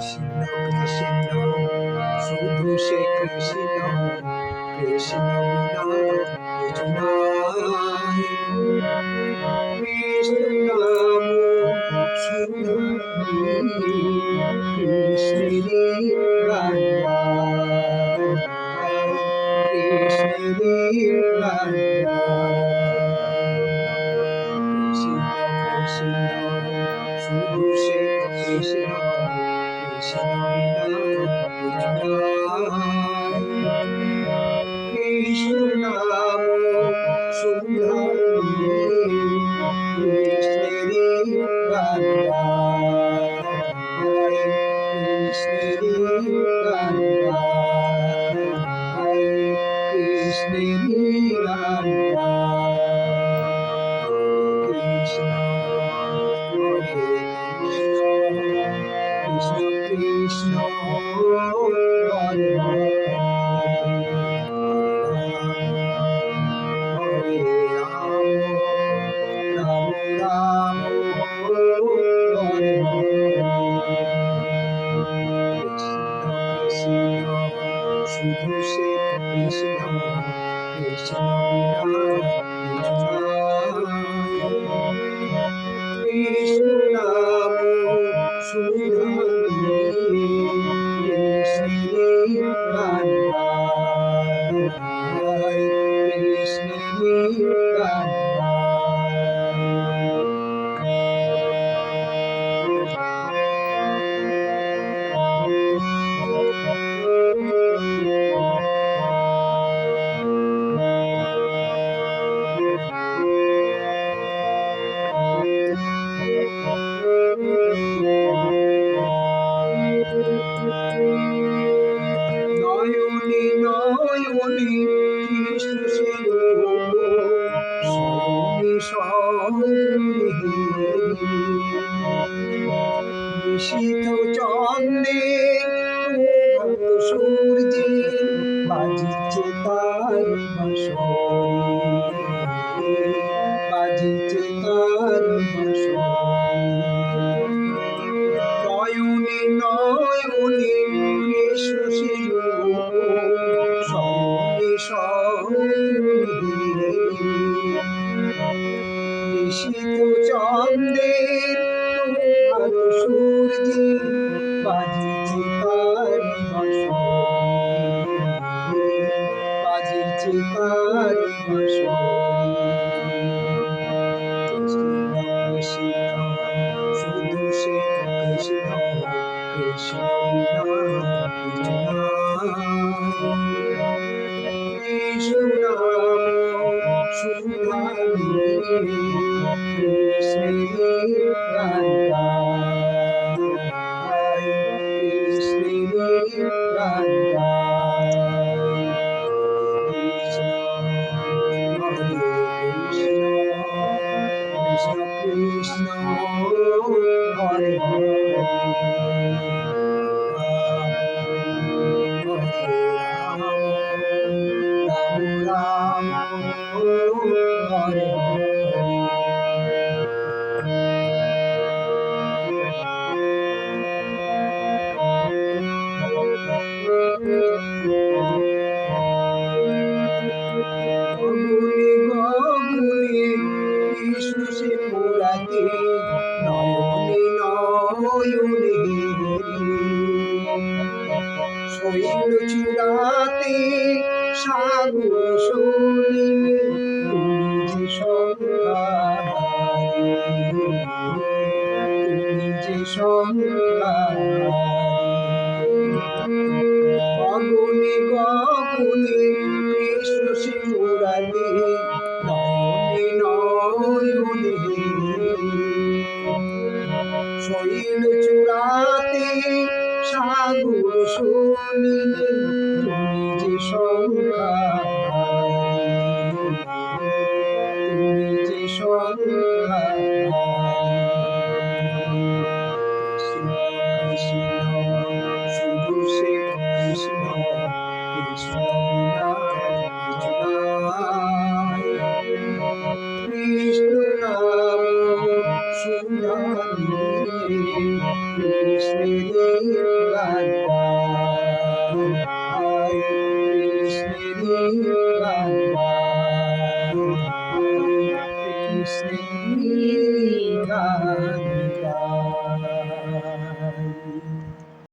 কৃষ্ণ কৃষ্ণ শুধু সে কৃষ্ণ, কৃষ্ণ বিনা কিছু নাই। কৃষ্ণ নাম শুনানি, কৃষ্ণেরই গান গাই, কৃষ্ণেরই গান গাই। কৃষ্ণ কৃষ্ণ শুধু সে কৃষ্ণ, কৃষ্ণ বিনা কিছু নাই। কৃষ্ণ নাম শুনানি, কৃষ্ণেরই গান গাই, কৃষ্ণেরই গান গাই, কৃষ্ণেরই গান গাই। কৃষ্ণ হরে কৃষ্ণ, কৃষ্ণ হরে হরে, হরে রাম, রাম রাম হরে হরে। কৃষ্ণ কৃষ্ণ শুধু সে কৃষ্ণ, কৃষ্ণ বিনা কিছু নাই। কৃষ্ণ নাম শুনানি, কৃষ্ণেরই গান গাই, কৃষ্ণেরই গান নয়নে নয়নে কৃষ্ণ সে রূপ, শয়নে স্বপ্নে নিশীথ চন্দ্রে প্রভাত সূর্যে বাজিছে তার বাঁশরি, বাজিছে তার বাঁশরি। নয়নে নয়নে কৃষ্ণ সে রূপ, শয়নে স্বপ্নে নিশীথ চন্দ্রের প্রভাত সূর্যে বাজিছে তার বাঁশরি, বাজিছে তার বাঁশরি। কৃষ্ণ কৃষ্ণ শুধু সে কৃষ্ণ, কৃষ্ণ বিনা কিছু নাই। কৃষ্ণ নাম শুনানি, কৃষ্ণেরই গান গাই, কৃষ্ণেরই গান গাই। কৃষ্ণ হরে কৃষ্ণ, কৃষ্ণ কৃষ্ণ হরে হরে, রাম রাম হরে হরে। গগনে গগনে কৃষ্ণ সে মুরাতে, নয়নে নয়নে শৈল চূড়াতে সাগর শরীরে তুমি যে সংহারি, তুমি যে সংহারি। গগনে গগনে কৃষ্ণ সে মুরাতে, নয়নে নয়নে শৈল চূড়াতে সাগর শরীরে তুমি যে সংহারি, তুমি যে সংহারি। কৃষ্ণ কৃষ্ণ শুধু সে কৃষ্ণ, কৃষ্ণ বিনা কিছু নাই। কৃষ্ণ নাম শুনানি, কৃষ্ণেরই গান গাই, কৃষ্ণেরই গান গাই, কৃষ্ণেরই গান